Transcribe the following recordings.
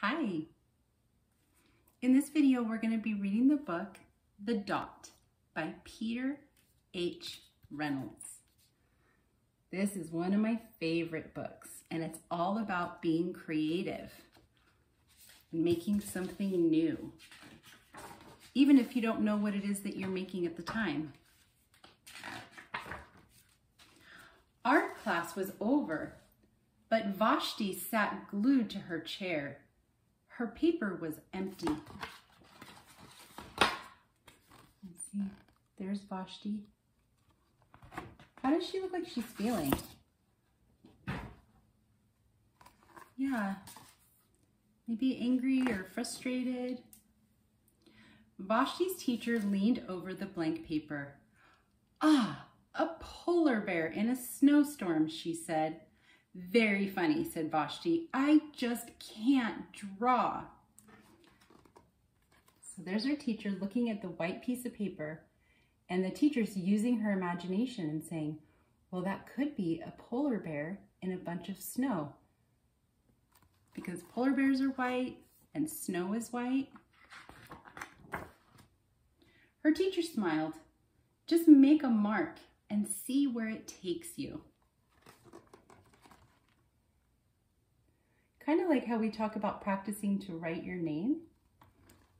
Hi! In this video, we're going to be reading the book, The Dot by Peter H. Reynolds. This is one of my favorite books, and it's all about being creative and making something new, even if you don't know what it is that you're making at the time. Art class was over, but Vashti sat glued to her chair. Her paper was empty. Let's see, there's Vashti. How does she look like she's feeling? Yeah, maybe angry or frustrated. Vashti's teacher leaned over the blank paper. "Ah, a polar bear in a snowstorm," she said. "Very funny," said Vashti. "I just can't draw." So there's our teacher looking at the white piece of paper, and the teacher's using her imagination and saying, well, that could be a polar bear in a bunch of snow, because polar bears are white and snow is white. Her teacher smiled. "Just make a mark and see where it takes you." Kind of like how we talk about practicing to write your name.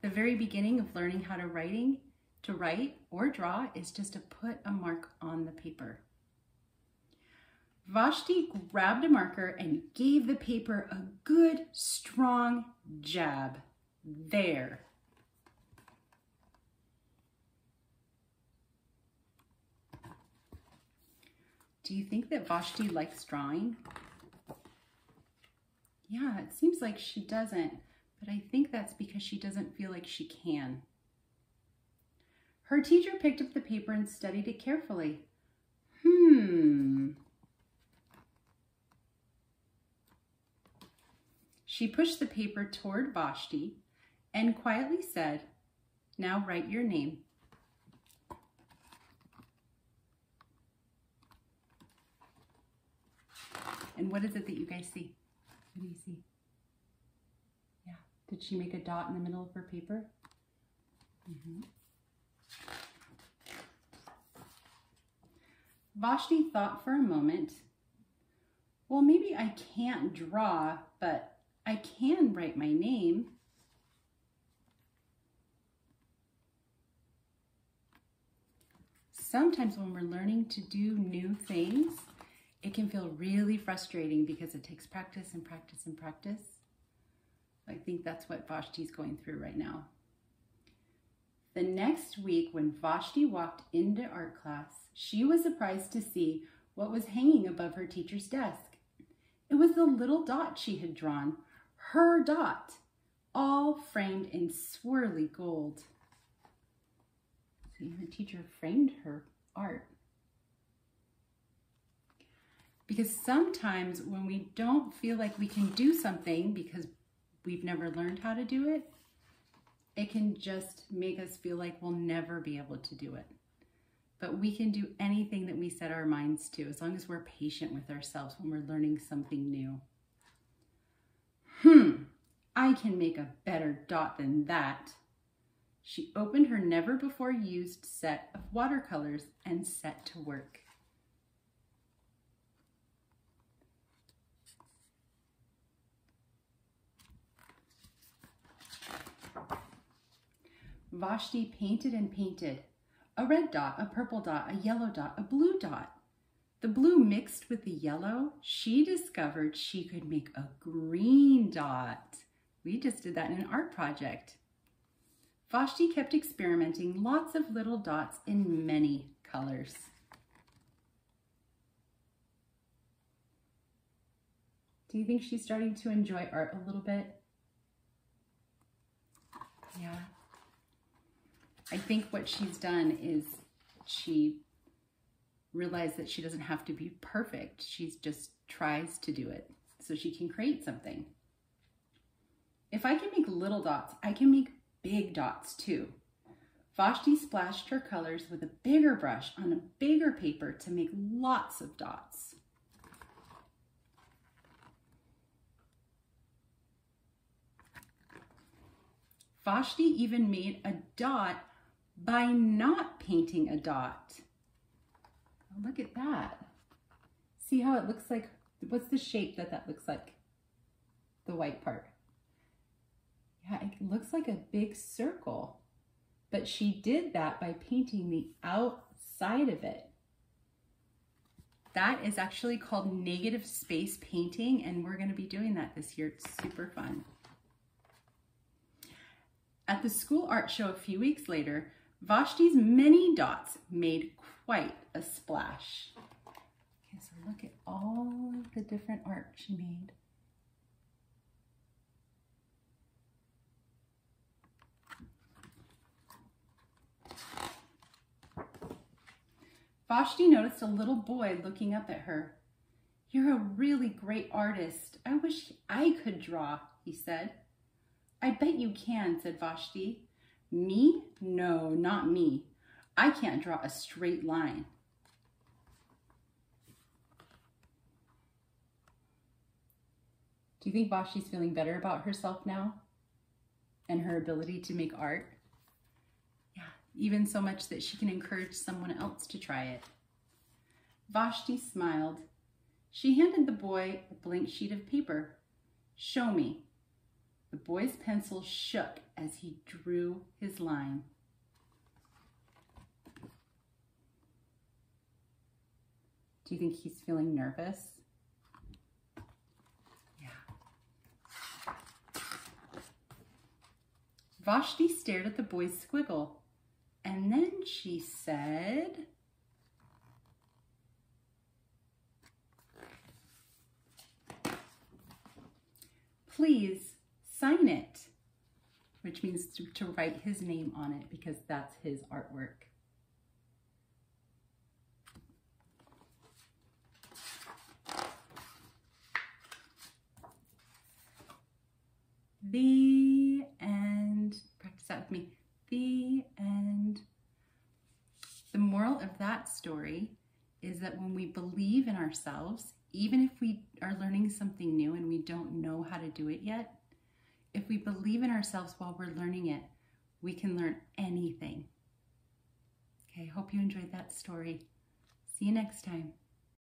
The very beginning of learning how to write or draw is just to put a mark on the paper. Vashti grabbed a marker and gave the paper a good, strong jab. There. Do you think that Vashti likes drawing? Yeah, it seems like she doesn't, but I think that's because she doesn't feel like she can. Her teacher picked up the paper and studied it carefully. She pushed the paper toward Vashti and quietly said, "Now write your name." And what is it that you guys see? What do you see? Yeah. Did she make a dot in the middle of her paper? Vashti thought for a moment. Well, maybe I can't draw, but I can write my name. Sometimes when we're learning to do new things, it can feel really frustrating because it takes practice and practice and practice. I think that's what Vashti's going through right now. The next week, when Vashti walked into art class, she was surprised to see what was hanging above her teacher's desk. It was the little dot she had drawn, her dot, all framed in swirly gold. See, her teacher framed her art. Because sometimes when we don't feel like we can do something because we've never learned how to do it, it can just make us feel like we'll never be able to do it. But we can do anything that we set our minds to, as long as we're patient with ourselves when we're learning something new. I can make a better dot than that. She opened her never-before-used set of watercolors and set to work. Vashti painted and painted. A red dot, a purple dot, a yellow dot, a blue dot. The blue mixed with the yellow. She discovered she could make a green dot. We just did that in an art project. Vashti kept experimenting, lots of little dots in many colors. Do you think she's starting to enjoy art a little bit? Yeah. I think what she's done is she realized that she doesn't have to be perfect. She just tries to do it so she can create something. If I can make little dots, I can make big dots too. Vashti splashed her colors with a bigger brush on a bigger paper to make lots of dots. Vashti even made a dot by not painting a dot. Oh, look at that. See how it looks like, what's the shape that looks like? The white part. Yeah, it looks like a big circle, but she did that by painting the outside of it. That is actually called negative space painting, and we're going to be doing that this year. It's super fun. At the school art show a few weeks later, Vashti's many dots made quite a splash. Okay, so look at all of the different art she made. Vashti noticed a little boy looking up at her. "You're a really great artist. I wish I could draw," he said. "I bet you can," said Vashti. "Me? No, not me. I can't draw a straight line." Do you think Vashti's feeling better about herself now and her ability to make art? Yeah, even so much that she can encourage someone else to try it. Vashti smiled. She handed the boy a blank sheet of paper. "Show me." The boy's pencil shook as he drew his line. Do you think he's feeling nervous? Yeah. Vashti stared at the boy's squiggle, and then she said, "Please sign it," which means to write his name on it because that's his artwork. The end. Practice that with me. The end. The moral of that story is that when we believe in ourselves, even if we are learning something new and we don't know how to do it yet, if we believe in ourselves while we're learning it, we can learn anything. Okay, hope you enjoyed that story. See you next time.